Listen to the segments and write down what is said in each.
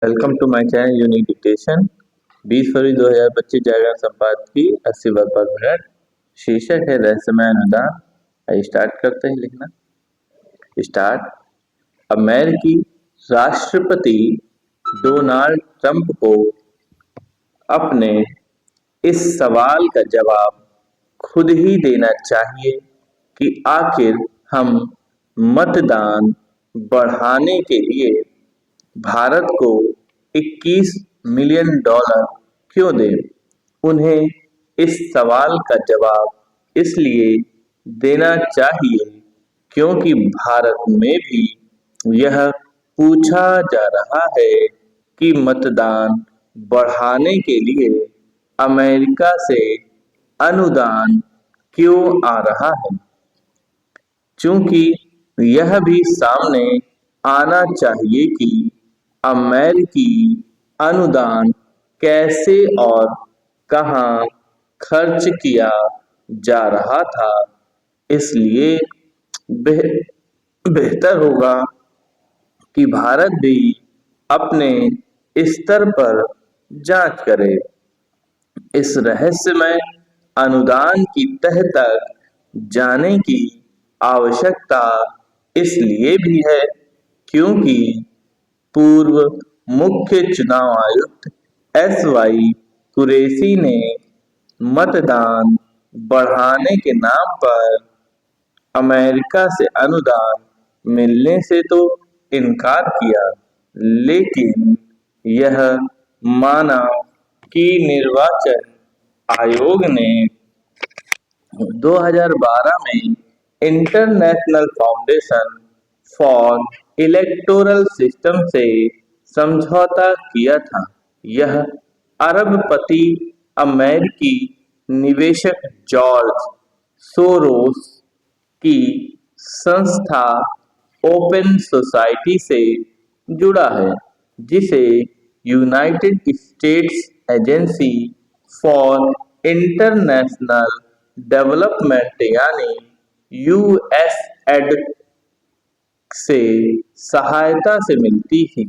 Welcome to my channel unique dictation. 20 फरवरी 2025 जागरण संपादकीय 80 वर्ग पर मिनट। शीर्षक है रहस्यमय अनुदान। आइए स्टार्ट करते हैं लिखना। स्टार्ट। अमेरिकी राष्ट्रपति डोनाल्ड ट्रंप को अपने इस सवाल का जवाब खुद ही देना चाहिए कि आखिर हम मतदान बढ़ाने के लिए भारत को 21 मिलियन डॉलर क्यों दें। उन्हें इस सवाल का जवाब इसलिए देना चाहिए क्योंकि भारत में भी यह पूछा जा रहा है कि मतदान बढ़ाने के लिए अमेरिका से अनुदान क्यों आ रहा है। चूंकि यह भी सामने आना चाहिए कि अमेरिकी अनुदान कैसे और कहां खर्च किया जा रहा था, इसलिए बेहतर होगा कि भारत भी अपने स्तर पर जांच करे। इस रहस्यमय अनुदान की तह तक जाने की आवश्यकता इसलिए भी है क्योंकि पूर्व मुख्य चुनाव आयुक्त एस.वाई. कुरैशी ने मतदान बढ़ाने के नाम पर अमेरिका से अनुदान मिलने से तो इनकार किया, लेकिन यह माना कि निर्वाचन आयोग ने 2012 में international foundation for electoral system से समझौता किया था। यह अरबपति अमेरिकी निवेशक जॉर्ज सोरोस की संस्था ओपन सोसाइटी से जुड़ा है, जिसे United states agency for international development यानी यूएसएड से सहायता से मिलती थी।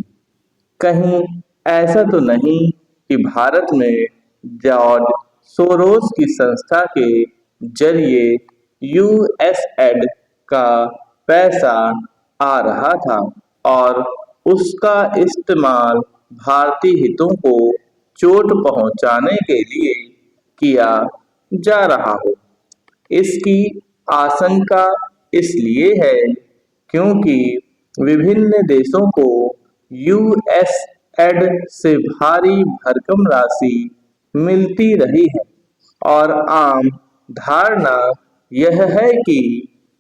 कहीं ऐसा तो नहीं कि भारत में जॉर्ज सोरोस की संस्था के जरिए यूएसएड का पैसा आ रहा था और उसका इस्तेमाल भारतीय हितों को चोट पहुंचाने के लिए किया जा रहा हो। इसकी आशंका इसलिए है क्योंकि विभिन्न देशों को यूएसएड से भारी भरकम राशि मिलती रही है और आम धारणा यह है कि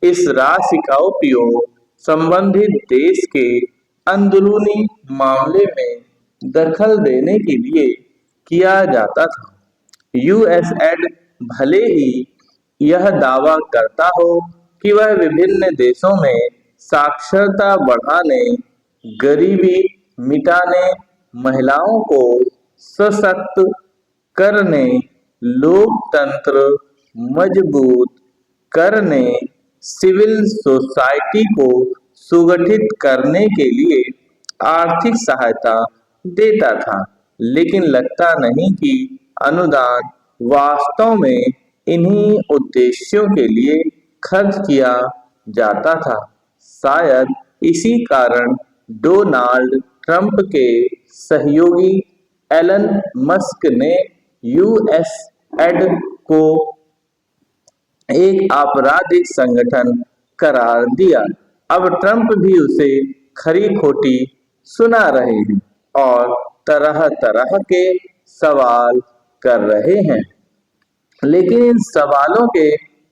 इस राशि का उपयोग संबंधित देश के अंदरूनी मामले में दखल देने के लिए किया जाता था। यूएसएड भले ही यह दावा करता हो कि वह विभिन्न देशों में साक्षरता बढ़ाने, गरीबी मिटाने, महिलाओं को सशक्त करने, लोकतंत्र मजबूत करने, सिविल सोसाइटी को सुगठित करने के लिए आर्थिक सहायता देता था, लेकिन लगता नहीं कि अनुदान वास्तव में इन्हीं उद्देश्यों के लिए खर्च किया जाता था। शायद इसी कारण डोनाल्ड ट्रंप के सहयोगी एलन मस्क ने यूएसएड को एक आपराधिक संगठन करार दिया। अब ट्रंप भी उसे खरी खोटी सुना रहे हैं और तरह तरह के सवाल कर रहे हैं, लेकिन इन सवालों के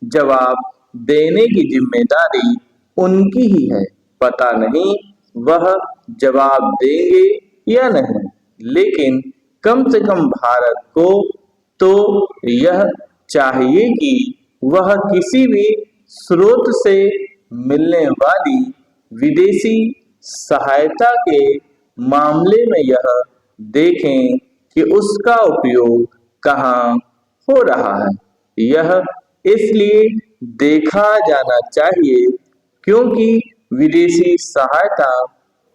जवाब देने की जिम्मेदारी उनकी ही है। पता नहीं वह जवाब देंगे या नहीं, लेकिन कम से कम भारत को तो यह चाहिए कि वह किसी भी स्रोत से मिलने वाली विदेशी सहायता के मामले में यह देखें कि उसका उपयोग कहाँ हो रहा है। यह इसलिए देखा जाना चाहिए क्योंकि विदेशी सहायता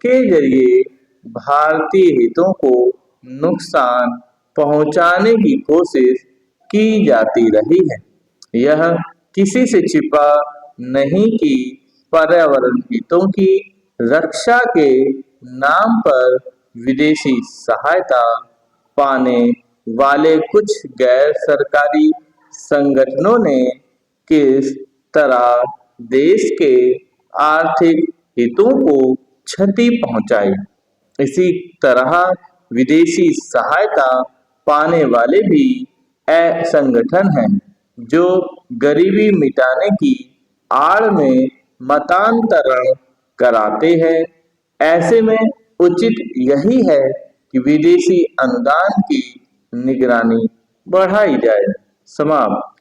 के जरिए भारतीय हितों को नुकसान पहुंचाने की कोशिश की जाती रही है। यह किसी से छिपा नहीं कि पर्यावरण हितों की रक्षा के नाम पर विदेशी सहायता पाने वाले कुछ गैर सरकारी संगठनों ने किस तरह देश के आर्थिक हितों को क्षति पहुंचाई। इसी तरह विदेशी सहायता पाने वाले भी संगठन हैं जो गरीबी मिटाने की आड़ में मतांतरण कराते हैं। ऐसे में उचित यही है कि विदेशी अनुदान की निगरानी बढ़ाई जाए। समाप्त।